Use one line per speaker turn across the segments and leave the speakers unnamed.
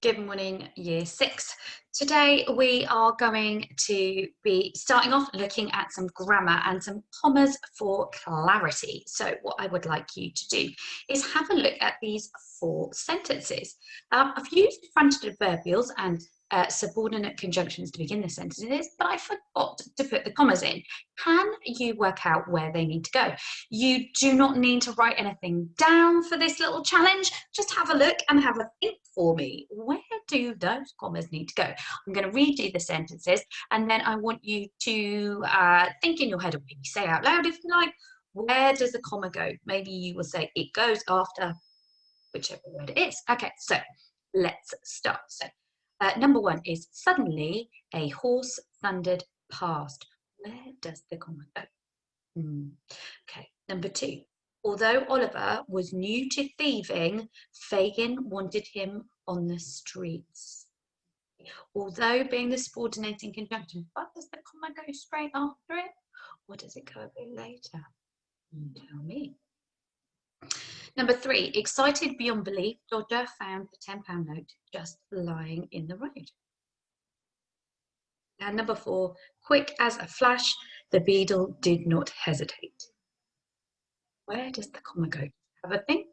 Good morning, Year 6. Today we are going to be starting off looking at some grammar and some commas for clarity. So what I would like you to do is have a look at these 4 sentences. I've used fronted adverbials and subordinate conjunctions to begin the sentences, but I forgot to put the commas in. Can you work out where they need to go? You do not need to write anything down for this little challenge. Just have a look and have a think for me. Where do those commas need to go? I'm going to read you the sentences, and then I want you to think in your head, or maybe say out loud if you like, where does the comma go? Maybe you will say it goes after whichever word it is. Okay, so let's start. So number 1 is suddenly a horse thundered past. Where does the comma go? Okay, number 2. Although Oliver was new to thieving, Fagin wanted him on the streets. Although being the subordinating conjunction, but does the comma go straight after it? Or does it go a bit later? You tell me. Number 3, excited beyond belief, Dodger found the £10 note just lying in the road. And number 4, quick as a flash, the beadle did not hesitate. Where does the comma go? Have a think.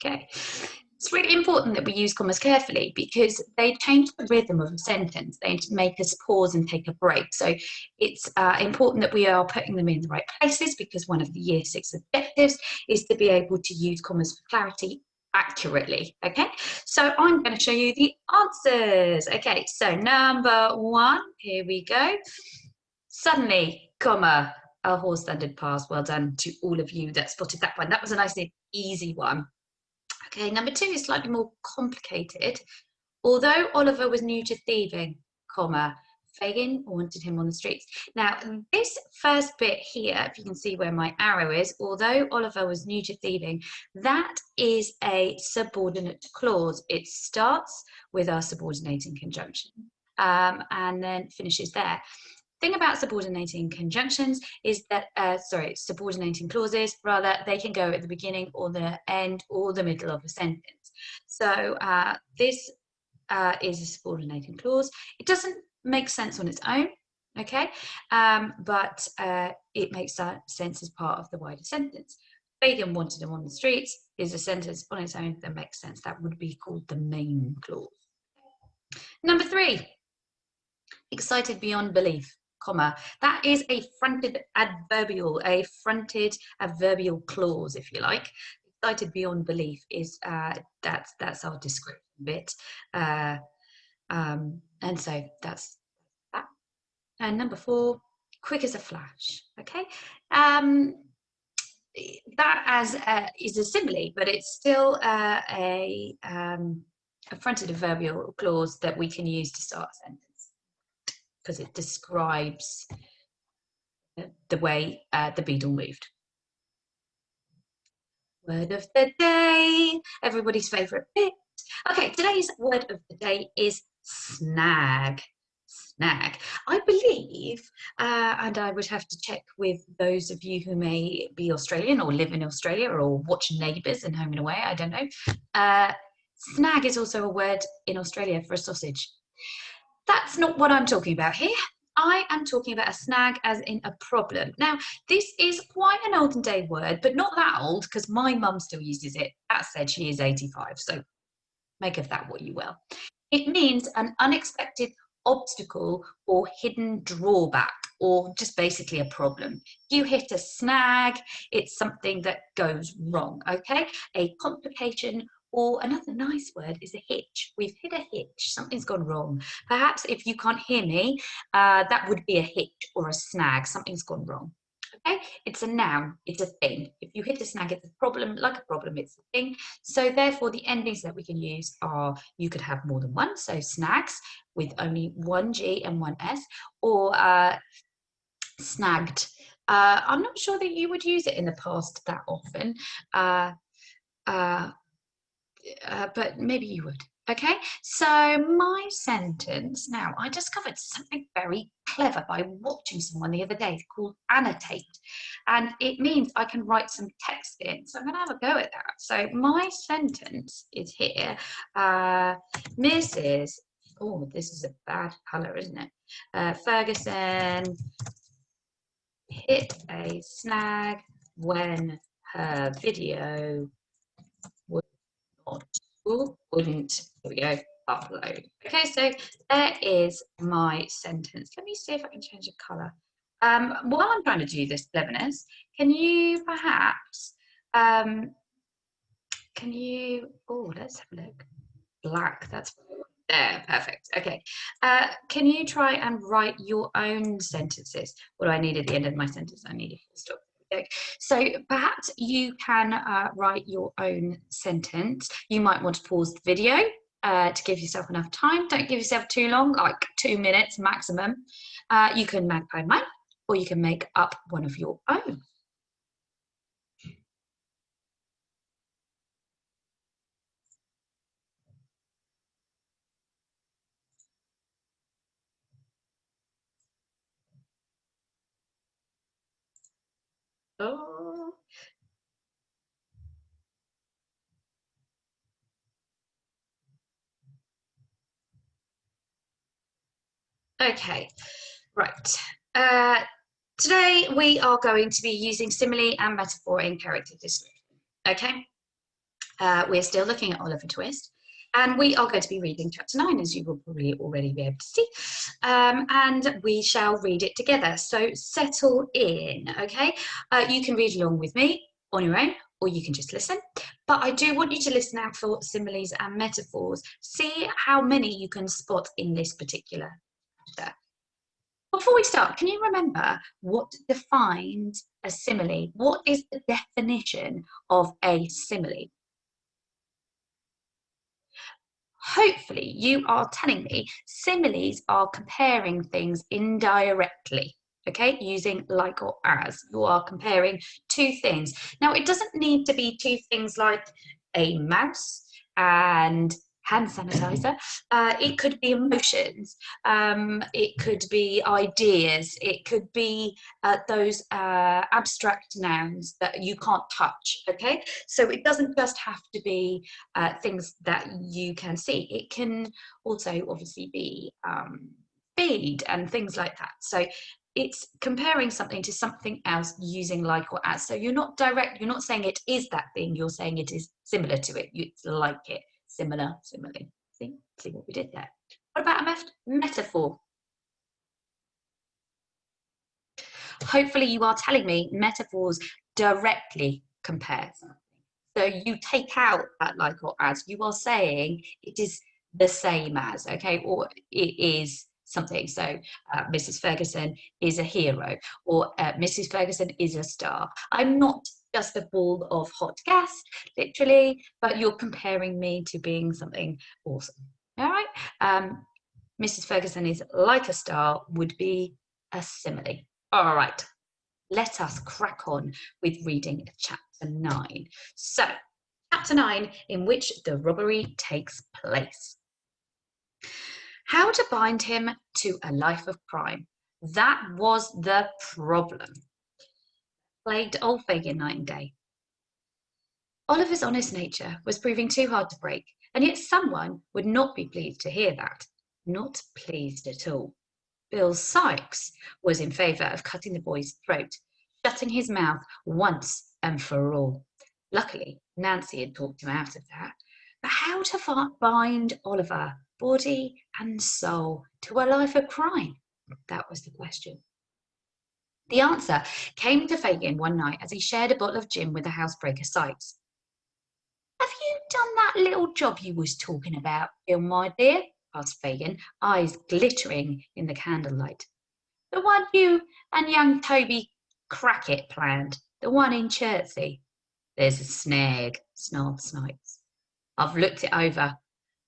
Okay, it's really important that we use commas carefully because they change the rhythm of a sentence. They make us pause and take a break. So it's important that we are putting them in the right places, because one of the Year 6 objectives is to be able to use commas for clarity accurately. Okay, so I'm going to show you the answers. Okay, so number 1, here we go. Suddenly, comma, a horse thundered past. Well done to all of you that spotted that one. That was a nice and easy one. Okay, number 2 is slightly more complicated. Although Oliver was new to thieving, comma, Fagin wanted him on the streets. Now, this first bit here, if you can see where my arrow is, although Oliver was new to thieving, that is a subordinate clause. It starts with our subordinating conjunction and then finishes there. Thing about subordinating conjunctions is that, subordinating clauses, rather, they can go at the beginning or the end or the middle of a sentence. So this is a subordinating clause. It doesn't make sense on its own, okay, but it makes sense as part of the wider sentence. Fagin wanted him on the streets is a sentence on its own that makes sense. That would be called the main clause. Number 3, excited beyond belief, comma, that is a fronted adverbial clause, if you like. Excited beyond belief is that's our description bit, and so that's that. And number 4, quick as a flash. Okay, that is a simile, but it's still a fronted adverbial clause that we can use to start a sentence, because it describes the way the beadle moved. Word of the day, everybody's favourite bit. Okay, today's word of the day is snag. Snag. I believe, and I would have to check with those of you who may be Australian or live in Australia or watch Neighbours and Home and Away, I don't know. Snag is also a word in Australia for a sausage. That's not what I'm talking about here. I am talking about a snag as in a problem. Now, this is quite an olden day word, but not that old, because my mum still uses it. That said, she is 85, so make of that what you will. It means an unexpected obstacle or hidden drawback, or just basically a problem. You hit a snag, it's something that goes wrong, okay? A complication, or another nice word is a hitch. We've hit a hitch, something's gone wrong. Perhaps if you can't hear me, that would be a hitch or a snag, something's gone wrong. Okay, it's a noun, it's a thing. If you hit a snag, it's a problem, like a problem, it's a thing. So therefore the endings that we can use are, you could have more than one, so snags with only one G and one S, or snagged. I'm not sure that you would use it in the past that often, but maybe you would. Okay, so my sentence now, I discovered something very clever by watching someone the other day called annotate, and it means I can write some text in. So I'm going to have a go at that. So my sentence is here. Mrs. Oh, this is a bad colour, isn't it? Ferguson hit a snag when her video would not, wouldn't, here we go, upload. Okay, so there is my sentence. Let me see if I can change the colour. While I'm trying to do this cleverness, can you perhaps, oh, let's have a look. Black, that's there, perfect. Okay. Can you try and write your own sentences? What do I need at the end of my sentence? I need a full stop. Okay. So perhaps you can write your own sentence. You might want to pause the video to give yourself enough time. Don't give yourself too long, like 2 minutes maximum. You can magpie mine, or you can make up one of your own. Oh. Okay, right. Today we are going to be using simile and metaphor in character description. Okay, we're still looking at Oliver Twist, and we are going to be reading chapter 9, as you will probably already be able to see, and we shall read it together. So settle in, okay? You can read along with me on your own, or you can just listen. But I do want you to listen out for similes and metaphors. See how many you can spot in this particular chapter. Before we start, can you remember what defines a simile? What is the definition of a simile? Hopefully, you are telling me similes are comparing things indirectly, okay, using like or as. You are comparing two things. Now, it doesn't need to be two things like a mouse and hand sanitizer. It could be emotions. It could be ideas. It could be those abstract nouns that you can't touch, okay? So it doesn't just have to be things that you can see. It can also obviously be speed and things like that. So it's comparing something to something else using like or as. So you're not saying it is that thing, you're saying it is similar to it. It's like it, similar, simile. See what we did there. What about a metaphor? Hopefully you are telling me metaphors directly compare something. So you take out that like or as, you are saying it is the same as, okay, or it is something. So Mrs. Ferguson is a hero, or Mrs. Ferguson is a star. I'm not just a ball of hot gas, literally, but you're comparing me to being something awesome. All right. Mrs. Ferguson is like a star would be a simile. All right. Let us crack on with reading chapter 9. So, chapter 9, in which the robbery takes place. How to bind him to a life of crime. That was the problem. Plagued old Fagin night and day. Oliver's honest nature was proving too hard to break, and yet someone would not be pleased to hear that. Not pleased at all. Bill Sykes was in favour of cutting the boy's throat, shutting his mouth once and for all. Luckily, Nancy had talked him out of that. But how to bind Oliver, body and soul, to a life of crime? That was the question. The answer came to Fagin one night as he shared a bottle of gin with the housebreaker Sykes. Have you done that little job you was talking about, Bill, my dear? Asked Fagin, eyes glittering in the candlelight. The one you and young Toby Crackit planned, the one in Chertsey. There's a snag, snarled Snipes. I've looked it over,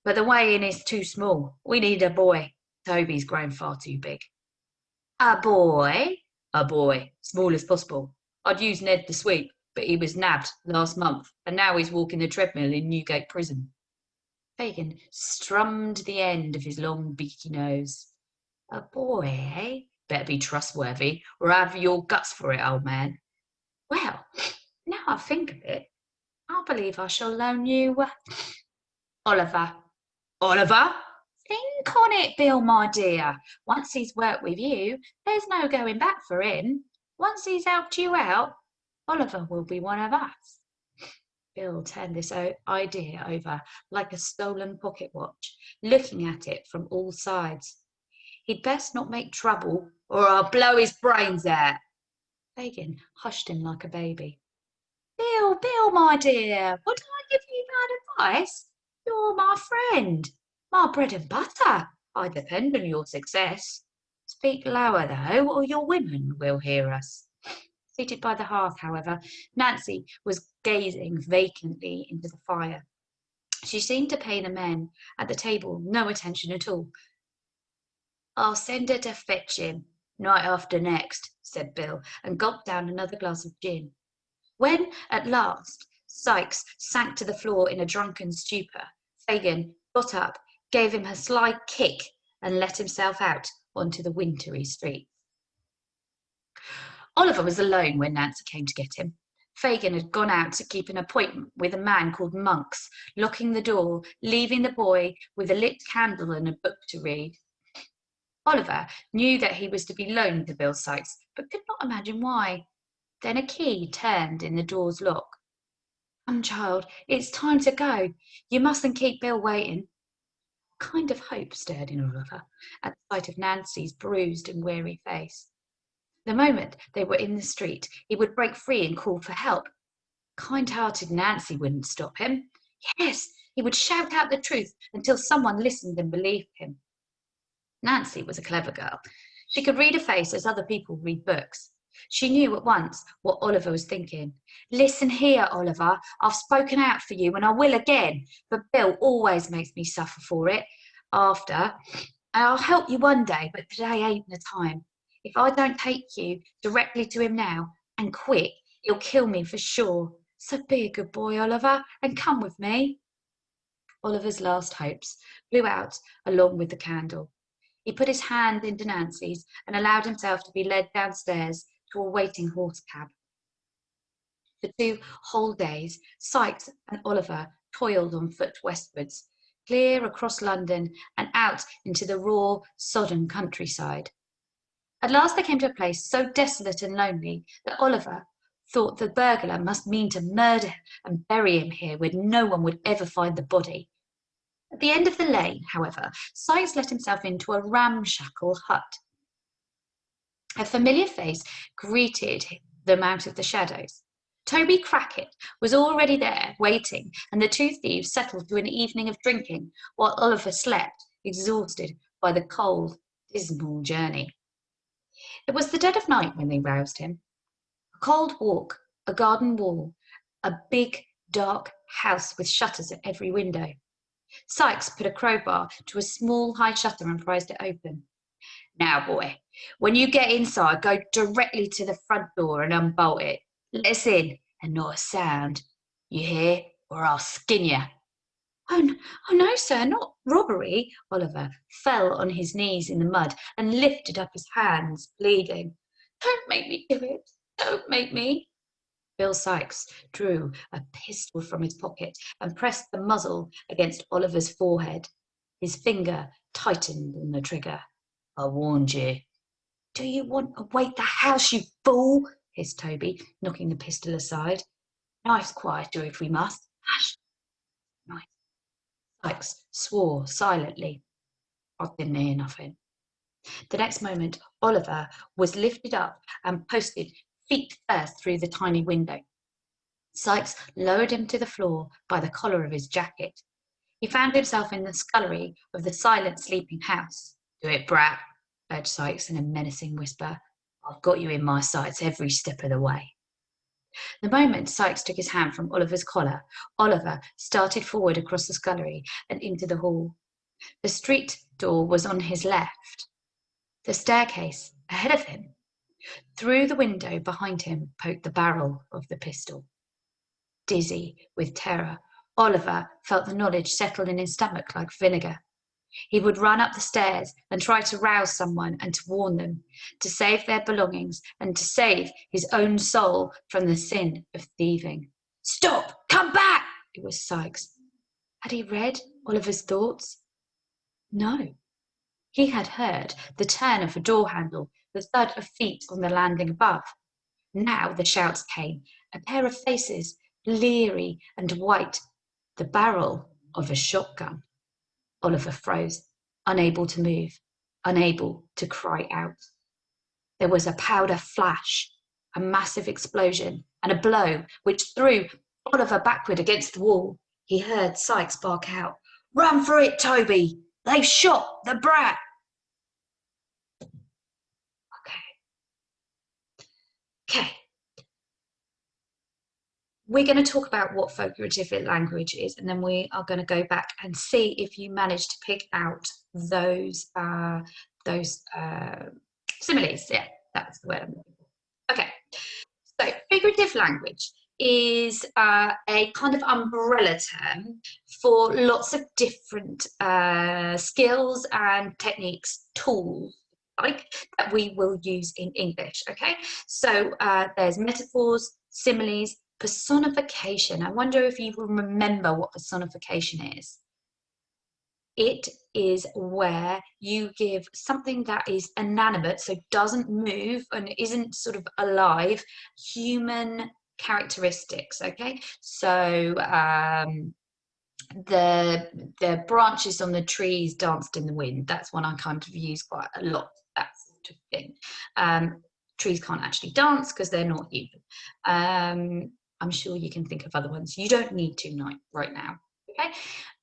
but the way in is too small. We need a boy. Toby's grown far too big. A boy? A boy, small as possible. I'd use Ned the sweep, but he was nabbed last month, and now he's walking the treadmill in Newgate Prison. Fagin strummed the end of his long beaky nose. A boy, eh? Better be trustworthy, or have your guts for it, old man. Well, now I think of it, I believe I shall loan you Oliver. Oliver? Think on it, Bill, my dear. Once he's worked with you, there's no going back for him. Once he's helped you out, Oliver will be one of us. Bill turned this idea over like a stolen pocket watch, looking at it from all sides. He'd best not make trouble, or I'll blow his brains out. Fagin hushed him like a baby. Bill, my dear, would I give you bad advice? You're my friend, my bread and butter. I depend on your success. Speak lower, though, or your women will hear us. Seated by the hearth, however, Nancy was gazing vacantly into the fire. She seemed to pay the men at the table no attention at all. I'll send her to fetch him, night after next, said Bill, and gulped down another glass of gin. When, at last, Sikes sank to the floor in a drunken stupor, Fagin got up, gave him a sly kick, and let himself out onto the wintry street. Oliver was alone when Nancy came to get him. Fagin had gone out to keep an appointment with a man called Monks, locking the door, leaving the boy with a lit candle and a book to read. Oliver knew that he was to be loaned to Bill Sikes, but could not imagine why. Then a key turned in the door's lock. Come, child, it's time to go. You mustn't keep Bill waiting. A kind of hope stirred in Oliver at the sight of Nancy's bruised and weary face. The moment they were in the street, he would break free and call for help. Kind-hearted Nancy wouldn't stop him. Yes, he would shout out the truth until someone listened and believed him. Nancy was a clever girl. She could read a face as other people read books. She knew at once what Oliver was thinking. Listen here, Oliver, I've spoken out for you and I will again, but Bill always makes me suffer for it. I'll help you one day, but today ain't the time. If I don't take you directly to him now, and quick, he'll kill me for sure. So be a good boy, Oliver, and come with me. Oliver's last hopes blew out along with the candle. He put his hand into Nancy's and allowed himself to be led downstairs to a waiting horse cab. For 2 whole days, Sikes and Oliver toiled on foot westwards, clear across London and out into the raw, sodden countryside. At last they came to a place so desolate and lonely that Oliver thought the burglar must mean to murder and bury him here where no one would ever find the body. At the end of the lane, however, Sikes let himself into a ramshackle hut. A familiar face greeted them out of the shadows. Toby Crackit was already there, waiting, and the 2 thieves settled to an evening of drinking, while Oliver slept, exhausted by the cold, dismal journey. It was the dead of night when they roused him. A cold walk, a garden wall, a big, dark house with shutters at every window. Sikes put a crowbar to a small, high shutter and prized it open. Now, boy, when you get inside, go directly to the front door and unbolt it. Let us in, and not a sound. You hear, or I'll skin you. Oh, no, sir, not robbery. Oliver fell on his knees in the mud and lifted up his hands, bleeding. Don't make me do it. Don't make me. Bill Sikes drew a pistol from his pocket and pressed the muzzle against Oliver's forehead. His finger tightened on the trigger. I warned you. Do you want to wake the house, you fool? Hissed Toby, knocking the pistol aside. Knife's quieter if we must. Hush. Knife. Sikes swore silently. I didn't hear nothing. The next moment, Oliver was lifted up and posted feet first through the tiny window. Sikes lowered him to the floor by the collar of his jacket. He found himself in the scullery of the silent sleeping house. Do it, brat, urged Sikes in a menacing whisper. I've got you in my sights every step of the way. The moment Sikes took his hand from Oliver's collar, Oliver started forward across the scullery and into the hall. The street door was on his left, the staircase ahead of him. Through the window behind him poked the barrel of the pistol. Dizzy with terror, Oliver felt the knowledge settle in his stomach like vinegar. He would run up the stairs and try to rouse someone and to warn them, to save their belongings and to save his own soul from the sin of thieving. Stop! Come back! It was Sykes. Had he read Oliver's thoughts? No. He had heard the turn of a door handle, the thud of feet on the landing above. Now the shouts came, a pair of faces, leery and white, the barrel of a shotgun. Oliver froze, unable to move, unable to cry out. There was a powder flash, a massive explosion, and a blow which threw Oliver backward against the wall. He heard Sykes bark out, "Run for it, Toby! They've shot the brat!" Okay. We're going to talk about what figurative language is, and then we are going to go back and see if you manage to pick out those similes. Yeah, that's the word I'm looking for. Okay, so figurative language is a kind of umbrella term for lots of different skills and techniques, tools, like that we will use in English. Okay, so there's metaphors, similes, personification. I wonder if you will remember what personification is. It is where you give something that is inanimate, so doesn't move and isn't sort of alive, human characteristics. Okay, so the branches on the trees danced in the wind. That's one I kind of use quite a lot. That sort of thing. Trees can't actually dance because they're not human. I'm sure you can think of other ones. You don't need to right now. Okay.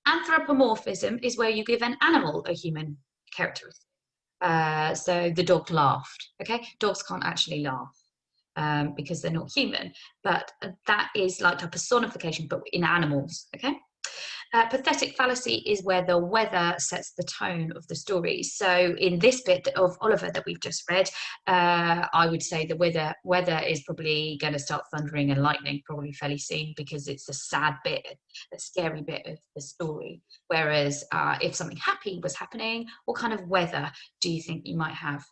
Anthropomorphism is where you give an animal a human characteristic. So the dog laughed. Okay, dogs can't actually laugh because they're not human, but that is like a personification, but in animals. Okay. Pathetic fallacy is where the weather sets the tone of the story. So in this bit of Oliver that we've just read, I would say the weather is probably going to start thundering and lightning probably fairly soon because it's a sad bit, a scary bit of the story. Whereas if something happy was happening, what kind of weather do you think you might have?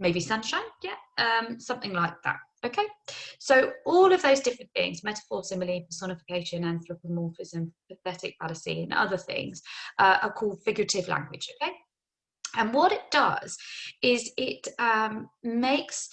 Maybe sunshine? Yeah, something like that. Okay, so all of those different things, metaphor, simile, personification, anthropomorphism, pathetic fallacy, and other things are called figurative language. Okay, and what it does is it makes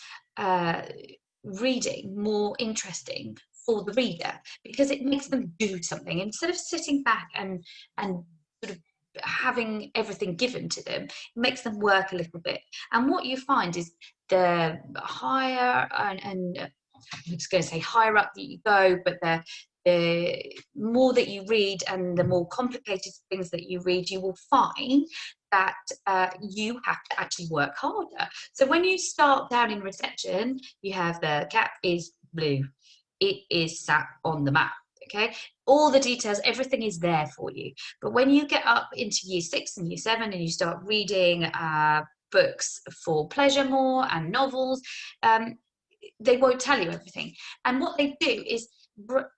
reading more interesting for the reader because it makes them do something instead of sitting back and sort of having everything given to them. It makes them work a little bit, and what you find is the higher and I'm just going to say higher up that you go, but the more that you read and the more complicated things that you read, you will find that you have to actually work harder. So when you start down in reception, you have the cat is blue. It is sat on the mat. Okay, all the details, everything is there for you. But when you get up into year 6 and year 7 and you start reading books for pleasure more and novels, they won't tell you everything. And what they do is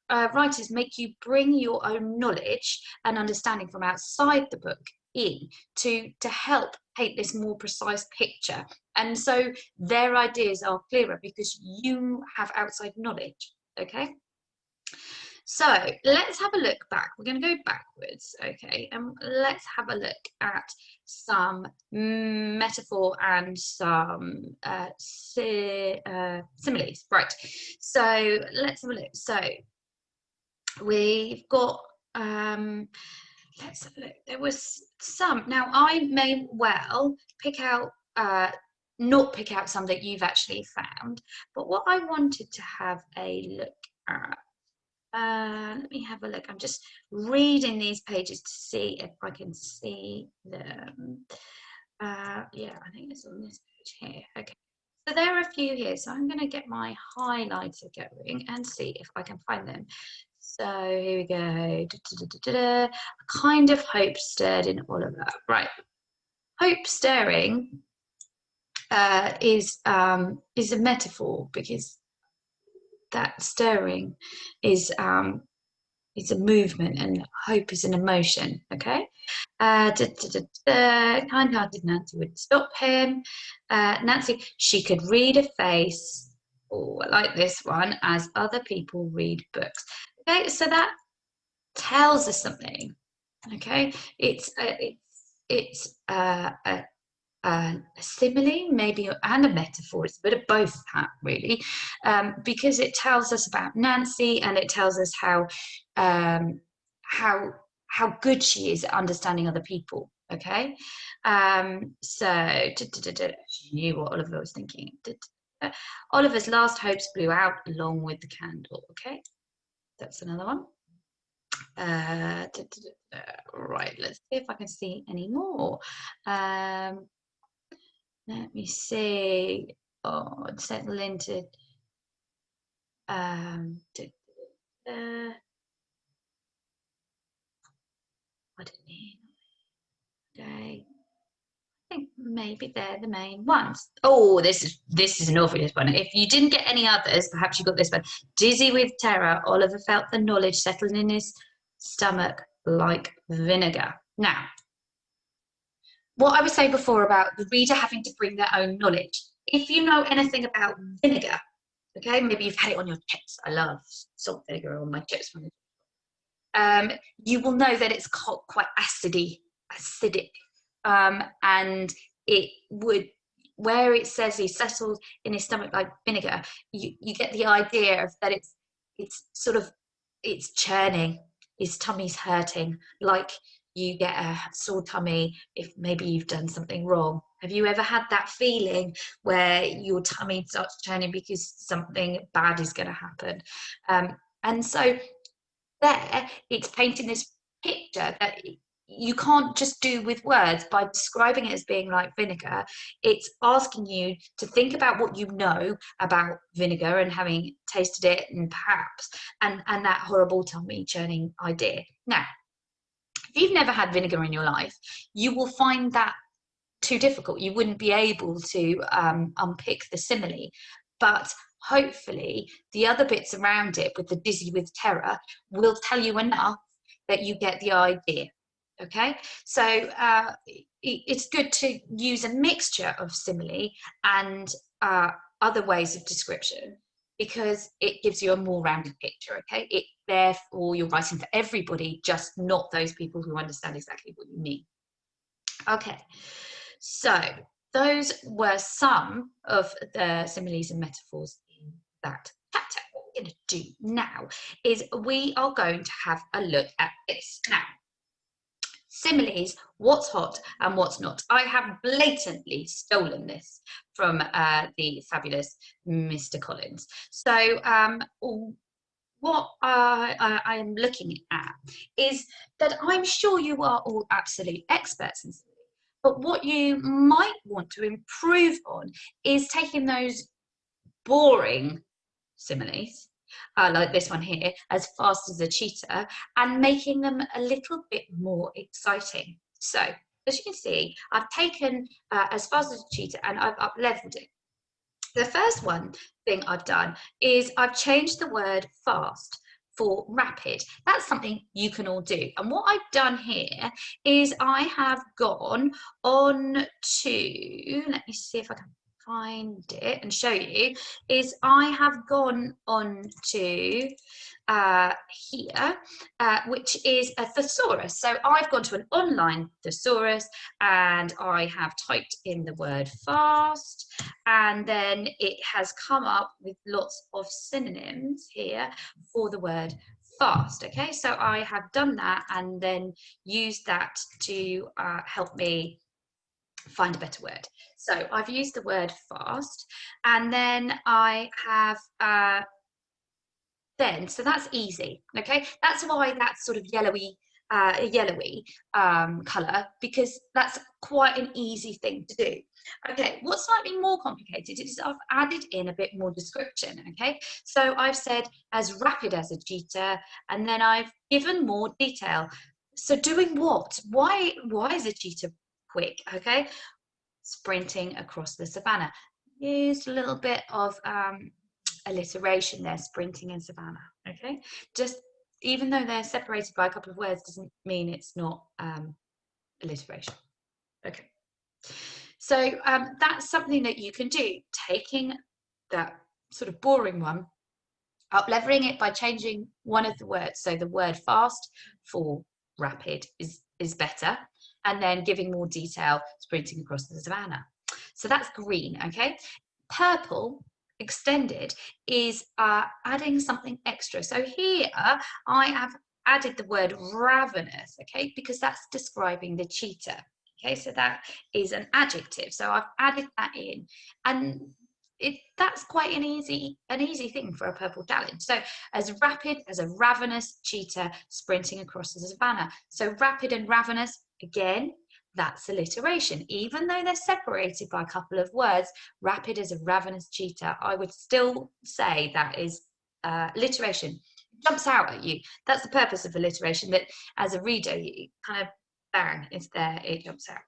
writers make you bring your own knowledge and understanding from outside the book in to help paint this more precise picture. And so their ideas are clearer because you have outside knowledge. Okay. So let's have a look back. We're going to go backwards, okay, and let's have a look at some metaphor and some similes. Right, so let's have a look. So we've got, let's have a look. There was some. Now I may well pick out, not pick out some that you've actually found, but what I wanted to have a look at, let me have a look. I'm just reading these pages to see if I can see them. Yeah, I think it's on this page here. Okay, so there are a few here. So I'm going to get my highlighter going and see if I can find them. So here we go. A kind of hope stirred in Oliver. Right, hope stirring is a metaphor because that stirring is It's a movement, and hope is an emotion. Okay. Kind-hearted Nancy would stop him. Nancy, she could read a face. Oh, I like this one. As other people read books. Okay, so that tells us something. Okay, it's a simile, maybe, and a metaphor. It's a bit of both, that really, because it tells us about Nancy, and it tells us um, how how good she is at understanding other people. Okay, she knew what Oliver was thinking. Oliver's last hopes blew out along with the candle. Okay, that's another one. Right, let's see if I can see any more. Let me see. Oh, settle into um I don't know. I think maybe they're the main ones. Oh, this is an obvious one. If you didn't get any others, perhaps you got this one. Dizzy with terror, Oliver felt the knowledge settling in his stomach like vinegar. Now, what I was saying before about the reader having to bring their own knowledge. If you know anything about vinegar, okay, maybe you've had it on your chips. I love salt vinegar on my chips. You will know that it's quite acidic, and it would, where it says he settled in his stomach like vinegar, you get the idea of that it's sort of, it's churning, his tummy's hurting, like you get a sore tummy if maybe you've done something wrong. Have you ever had that feeling where your tummy starts churning because something bad is going to happen? And so there, it's painting this picture that you can't just do with words by describing it as being like vinegar. It's asking you to think about what you know about vinegar and having tasted it, and perhaps, and that horrible tummy churning idea. Now, if you've never had vinegar in your life, you will find that too difficult. You wouldn't be able to unpick the simile, but hopefully the other bits around it with the dizzy with terror will tell you enough that you get the idea. Okay, so it's good to use a mixture of simile and other ways of description, because it gives you a more rounded picture. Okay, it therefore you're writing for everybody, just not those people who understand exactly what you mean. Okay, so those were some of the similes and metaphors in that chapter. What we're going to do now is we are going to have a look at this. Now, similes, what's hot and what's not. I have blatantly stolen this from the fabulous Mr. Collins. So what I am looking at is that I'm sure you are all absolute experts in similes. But what you might want to improve on is taking those boring similes, like this one here, as fast as a cheetah, and making them a little bit more exciting. So, as you can see, I've taken as fast as a cheetah and I've up-leveled it. The first thing I've done is I've changed the word fast for rapid. That's something you can all do. And what I've done here is I have gone on to, let me see if I can find it and show you, is I have gone on to here, which is a thesaurus. So I've gone to an online thesaurus and I have typed in the word fast, and then it has come up with lots of synonyms here for the word fast. Okay, so I have done that and then used that to help me find a better word. So I've used the word fast, and then I have so that's easy. Okay, that's why that's sort of yellowy color, because that's quite an easy thing to do. Okay, what's slightly more complicated is I've added in a bit more description. Okay, so I've said as rapid as a cheetah, and then I've given more detail. So doing what? Why is a cheetah quick? Okay, sprinting across the savannah. Used a little bit of alliteration there, sprinting in savannah. Okay, just even though they're separated by a couple of words, doesn't mean it's not alliteration. Okay. So that's something that you can do, taking that sort of boring one, up-leveling it by changing one of the words. So the word fast for rapid is better, and then giving more detail, sprinting across the savannah. So that's green, okay? Purple, extended, is adding something extra. So here I have added the word ravenous, okay, because that's describing the cheetah. Okay, so that is an adjective. So I've added that in, and that's quite an easy thing for a purple challenge. So as rapid as a ravenous cheetah sprinting across the savannah. So rapid and ravenous, again, that's alliteration. Even though they're separated by a couple of words, rapid as a ravenous cheetah, I would still say that is alliteration. It jumps out at you. That's the purpose of alliteration, that as a reader, you kind of bang, it's there, it jumps out.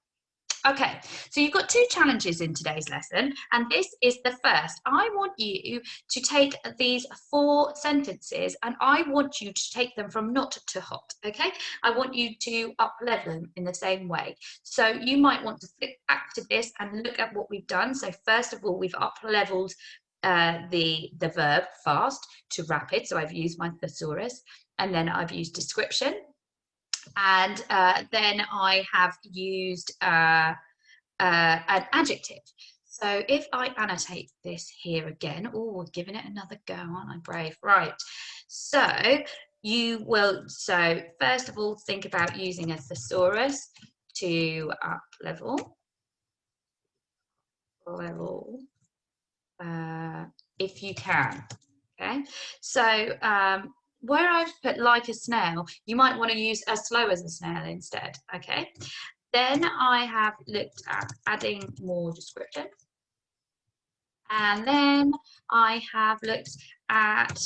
Okay, so you've got two challenges in today's lesson, and this is the first. I want you to take these 4 sentences and I want you to take them from not to hot, okay? I want you to up-level them in the same way. So you might want to flick back to this and look at what we've done. So first of all, we've up-leveled the verb fast to rapid. So I've used my thesaurus, and then I've used description. And then I have used an adjective. So if I annotate this here again, oh, we're giving it another go, aren't I brave? Right. So you will, so first of all, think about using a thesaurus to up level, if you can. Okay. So where I've put like a snail, you might want to use as slow as a snail instead. Okay. Then I have looked at adding more description. And then I have looked at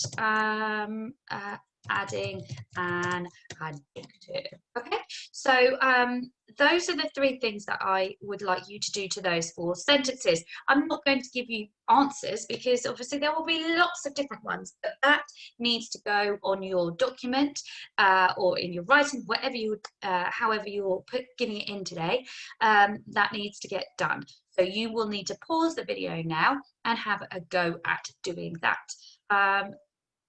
adding an adjective. Okay, so those are the 3 things that I would like you to do to those 4 sentences. I'm not going to give you answers because obviously there will be lots of different ones, but that needs to go on your document or in your writing, whatever you would, however you're giving it in today, that needs to get done. So you will need to pause the video now and have a go at doing that.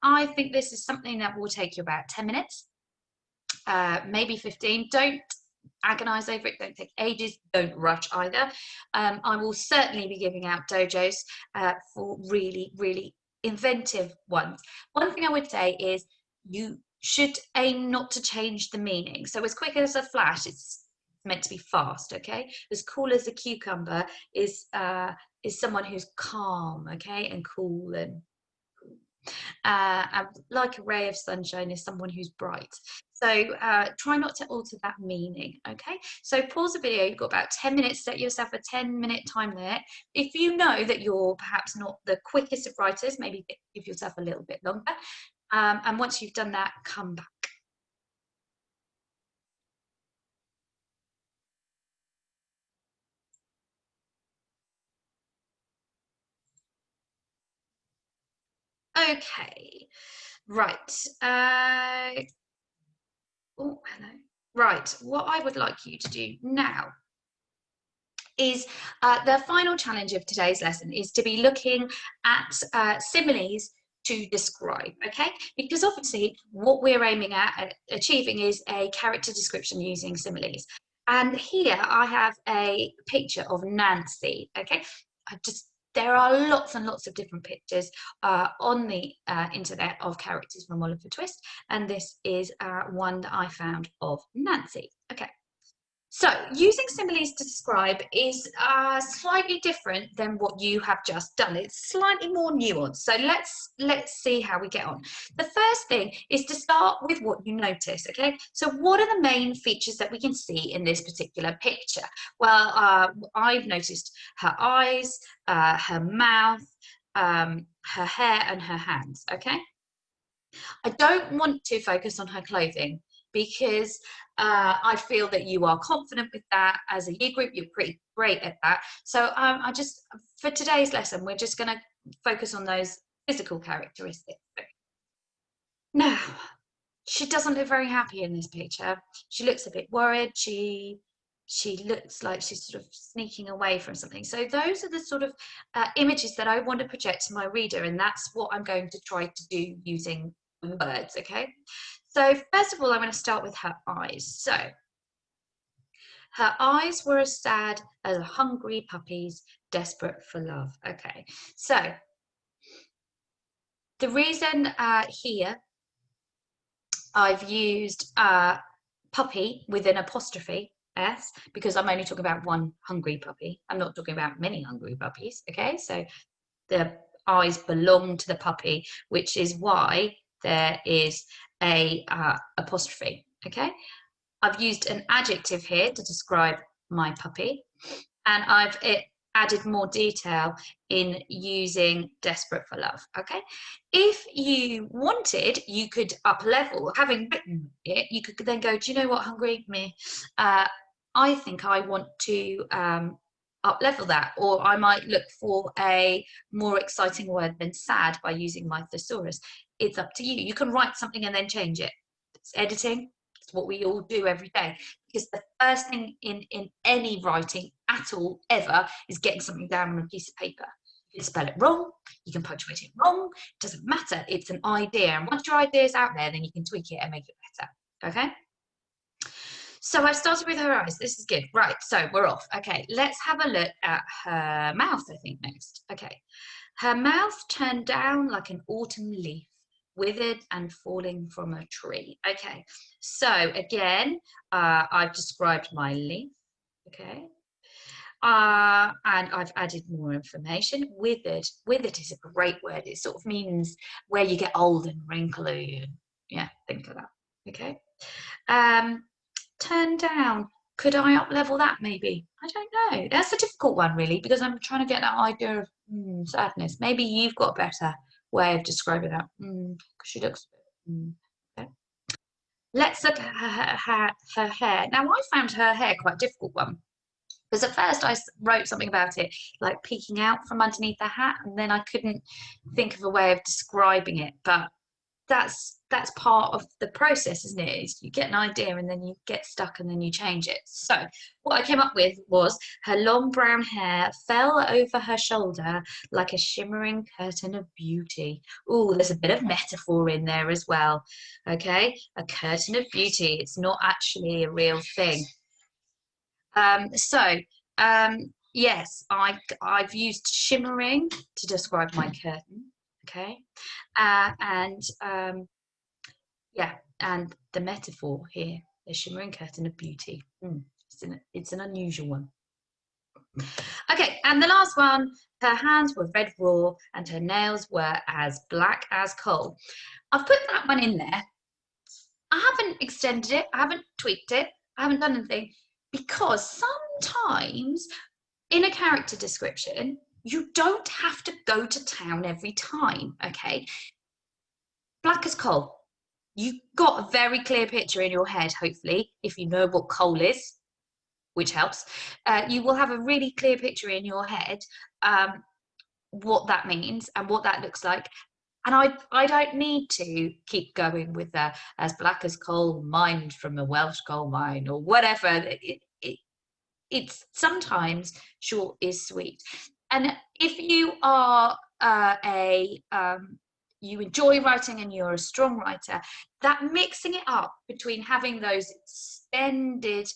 I think this is something that will take you about 10 minutes, maybe 15. Don't agonize over it, don't take ages, don't rush either. I will certainly be giving out dojos for really, really inventive ones. One thing I would say is you should aim not to change the meaning. So as quick as a flash, it's meant to be fast, okay? As cool as a cucumber is someone who's calm, okay, and cool, and like a ray of sunshine is someone who's bright. So try not to alter that meaning, okay? So pause the video, you've got about 10 minutes, set yourself a 10-minute time limit. If you know that you're perhaps not the quickest of writers, maybe give yourself a little bit longer. And once you've done that, come back. Okay, right. Oh, hello. Right, what I would like you to do now is the final challenge of today's lesson is to be looking at similes to describe, okay? Because obviously what we're aiming at achieving is a character description using similes. And here I have a picture of Nancy, okay? There are lots and lots of different pictures on the internet of characters from Oliver Twist, and this is one that I found of Nancy. Okay. So using similes to describe is slightly different than what you have just done. It's slightly more nuanced. So let's see how we get on. The first thing is to start with what you notice, okay? So what are the main features that we can see in this particular picture? Well, I've noticed her eyes, her mouth, her hair and her hands, okay? I don't want to focus on her clothing because I feel that you are confident with that. As a year group, you're pretty great at that. So for today's lesson, we're just going to focus on those physical characteristics. Now, She doesn't look very happy in this picture. She looks a bit worried. She looks like she's sort of sneaking away from something. So those are the sort of images that I want to project to my reader, and that's what I'm going to try to do using words. Okay. So first of all, I'm going to start with her eyes. So her eyes were as sad as a hungry puppy's, desperate for love. Okay. So the reason here I've used puppy with an apostrophe S because I'm only talking about one hungry puppy. I'm not talking about many hungry puppies. Okay, so the eyes belong to the puppy, which is why there is a apostrophe. Okay, I've used an adjective here to describe my puppy, and I've added more detail in using desperate for love. Okay, if you wanted, you could up level. Having written it, you could then go, do you know what, hungry me, I think I want to up level that, or I might look for a more exciting word than sad by using my thesaurus. It's up to you. You can write something and then change it. It's editing. It's what we all do every day, because the first thing in any writing at all ever is getting something down on a piece of paper. You can spell it wrong, you can punctuate it wrong, it doesn't matter. It's an idea, and once your idea is out there, then you can tweak it and make it better. Okay, so I started with her eyes. This is good. Right, so we're off. Okay, let's have a look at her mouth, I think, next. Okay, her mouth turned down like an autumn leaf, withered and falling from a tree. Okay, so again, I've described my leaf. Okay, and I've added more information. Withered. Withered is a great word. It sort of means where you get old and wrinkly. Yeah, think of that. Okay. Turn down. Could I up level that maybe? I don't know. That's a difficult one really, because I'm trying to get that idea of sadness. Maybe you've got a better way of describing that. Because she looks. Okay. Let's look at her hair. Now I found her hair quite a difficult one. Because at first I wrote something about it like peeking out from underneath the hat, and then I couldn't think of a way of describing it. But that's part of the process, isn't it? Is you get an idea and then you get stuck and then you change it. So what I came up with was her long brown hair fell over her shoulder like a shimmering curtain of beauty. Oh, there's a bit of metaphor in there as well. Okay, a curtain of beauty. It's not actually a real thing. Yes, I've used shimmering to describe my curtain. Okay, and yeah, and the metaphor here, the shimmering curtain of beauty. It's an unusual one. Okay, and the last one, her hands were red raw and her nails were as black as coal. I've put that one in there. I haven't extended it, I haven't tweaked it, I haven't done anything, because sometimes in a character description, you don't have to go to town every time, okay? Black as coal. You've got a very clear picture in your head, hopefully, if you know what coal is, which helps. You will have a really clear picture in your head what that means and what that looks like. And I don't need to keep going with as black as coal, mined from a Welsh coal mine or whatever. It's sometimes short is sweet. And if you are you enjoy writing and you're a strong writer, that mixing it up between having those extended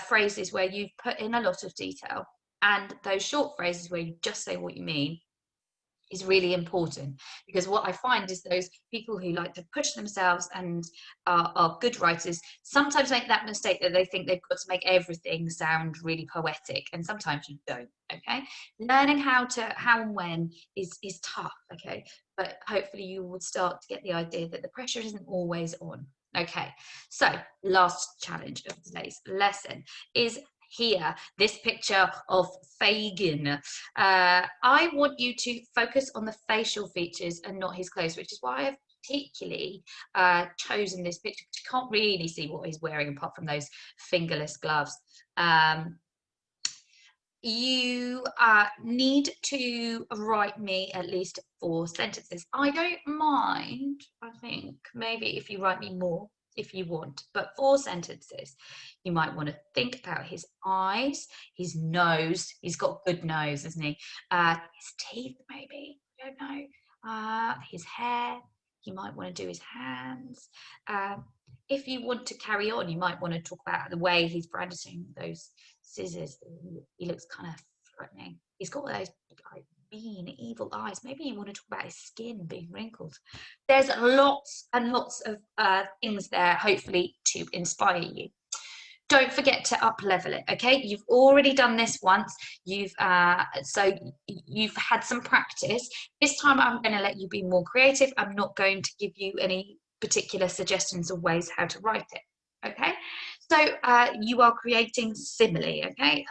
phrases where you've put in a lot of detail and those short phrases where you just say what you mean is really important, because what I find is those people who like to push themselves and are good writers sometimes make that mistake that they think they've got to make everything sound really poetic, and sometimes you don't. Okay, learning how and when is tough. Okay, but hopefully you will start to get the idea that the pressure isn't always on. Okay, so last challenge of today's lesson is here, this picture of Fagin. I want you to focus on the facial features and not his clothes, which is why I've particularly chosen this picture. You can't really see what he's wearing apart from those fingerless gloves. you need to write me at least 4 sentences. I don't mind, I think, maybe if you write me more if you want, but 4 sentences. You might want to think about his eyes, his nose. He's got a good nose, isn't he? His teeth, maybe. I don't know. His hair. You might want to do his hands. If you want to carry on, you might want to talk about the way he's brandishing those scissors. He looks kind of threatening. He's got those like mean, evil eyes. Maybe you want to talk about his skin being wrinkled. There's lots and lots of things there, hopefully, to inspire you. Don't forget to up level it. Okay, you've already done this once. So you've had some practice. This time I'm going to let you be more creative. I'm not going to give you any particular suggestions or ways how to write it. Okay, so you are creating simile. Okay,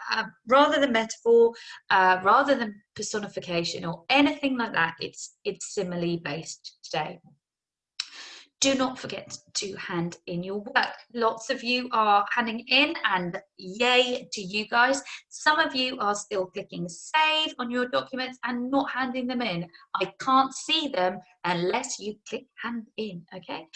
rather than metaphor, rather than personification or anything like that. It's simile based today. Do not forget to hand in your work. Lots of you are handing in, and yay to you guys. Some of you are still clicking save on your documents and not handing them in. I can't see them unless you click hand in, okay?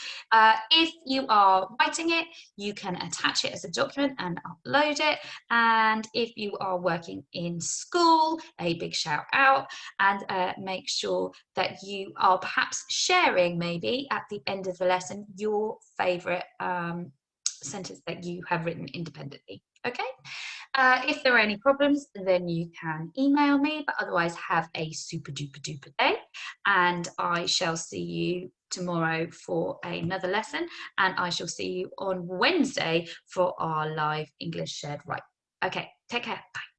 If you are writing it, you can attach it as a document and upload it. And if you are working in school, a big shout out, and make sure that you are perhaps sharing maybe at the end of the lesson your favorite sentence that you have written independently. Okay, if there are any problems, then you can email me, but otherwise have a super duper duper day, and I shall see you tomorrow for another lesson, and I shall see you on Wednesday for our live English shared write. Okay, take care. Bye.